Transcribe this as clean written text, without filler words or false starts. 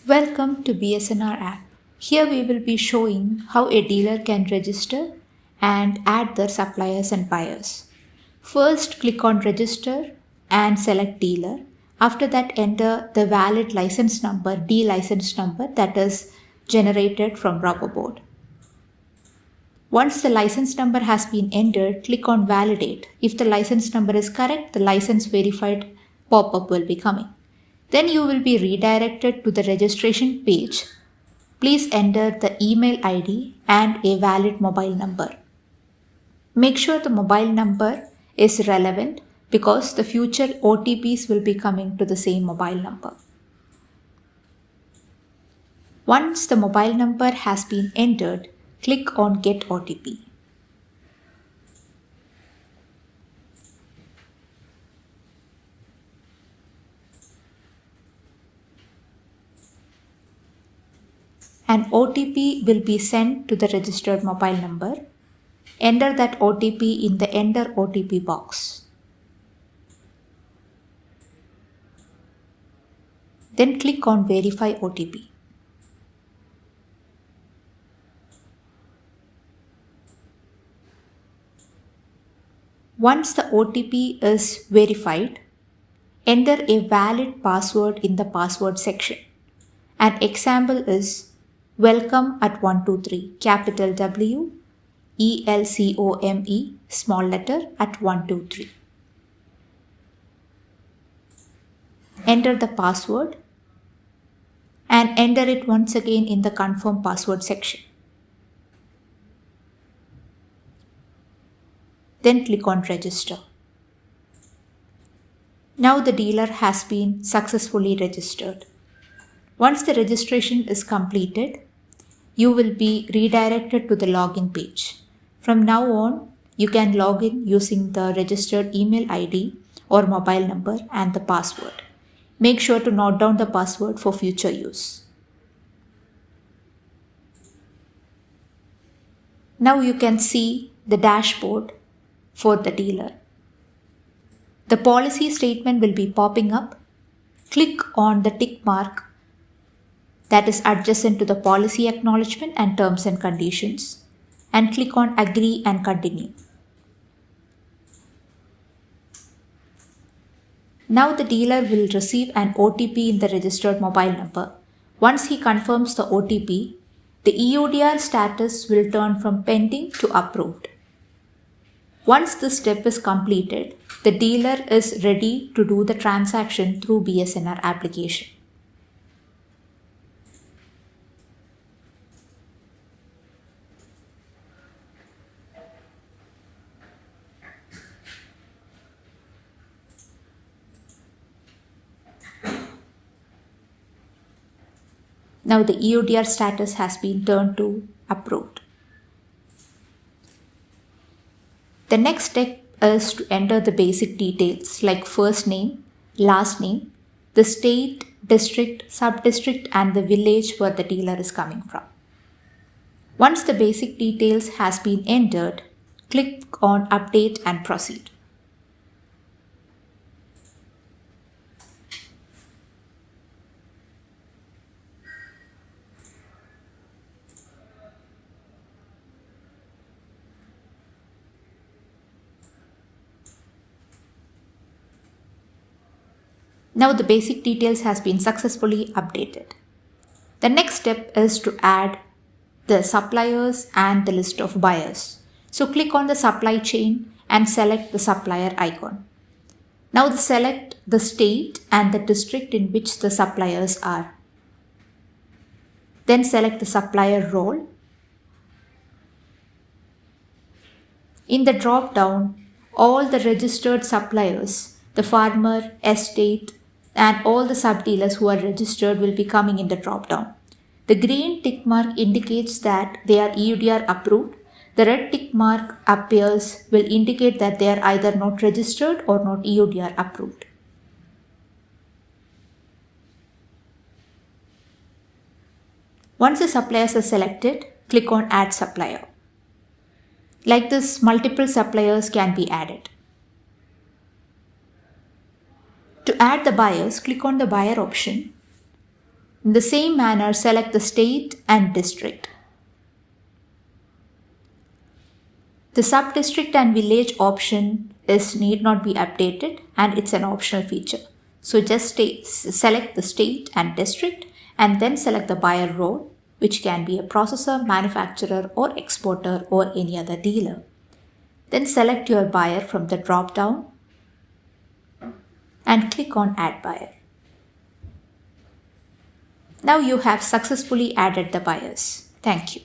Welcome to BSNR app. Here we will be showing how a dealer can register and add their suppliers and buyers. First, click on register and select dealer. After that, enter the valid license number, D license number that is generated from RoboBoard. Once the license number has been entered, click on validate. If the license number is correct, the license verified pop-up will be coming. Then you will be redirected to the registration page. Please enter the email ID and a valid mobile number. Make sure the mobile number is relevant because the future OTPs will be coming to the same mobile number. Once the mobile number has been entered, click on Get OTP. An OTP will be sent to the registered mobile number. Enter that OTP in the Enter OTP box. Then click on Verify OTP. Once the OTP is verified, enter a valid password in the password section. An example is welcome at 123, capital W, ELCOME, small letter at 123. Enter the password and enter it once again in the confirm password section. Then click on register. Now the dealer has been successfully registered. Once the registration is completed, you will be redirected to the login page. From now on, you can log in using the registered email ID or mobile number and the password. Make sure to note down the password for future use. Now you can see the dashboard for the dealer. The policy statement will be popping up. Click on the tick mark that is adjacent to the policy acknowledgement and terms and conditions and click on agree and continue. Now the dealer will receive an OTP in the registered mobile number. Once he confirms the OTP, the EUDR status will turn from pending to approved. Once this step is completed, the dealer is ready to do the transaction through BSNR application. Now the EUDR status has been turned to approved. The next step is to enter the basic details like first name, last name, the state, district, sub-district and the village where the dealer is coming from. Once the basic details has been entered, click on update and proceed. Now the basic details has been successfully updated. The next step is to add the suppliers and the list of buyers. So click on the supply chain and select the supplier icon. Now select the state and the district in which the suppliers are. Then select the supplier role. In the drop down, all the registered suppliers, the farmer, estate, and all the sub-dealers who are registered will be coming in the drop-down. The green tick mark indicates that they are EUDR approved. The red tick mark appears will indicate that they are either not registered or not EUDR approved. Once the suppliers are selected, click on Add Supplier. Like this, multiple suppliers can be added. To add the buyers, click on the buyer option In the same manner, select the state and district. The sub-district and village option need not be updated, and it's an optional feature. So just select the state and district and then select the buyer role, which can be a processor, manufacturer or exporter or any other dealer. Then select your buyer from the drop-down and click on Add Buyer. Now you have successfully added the buyers. Thank you.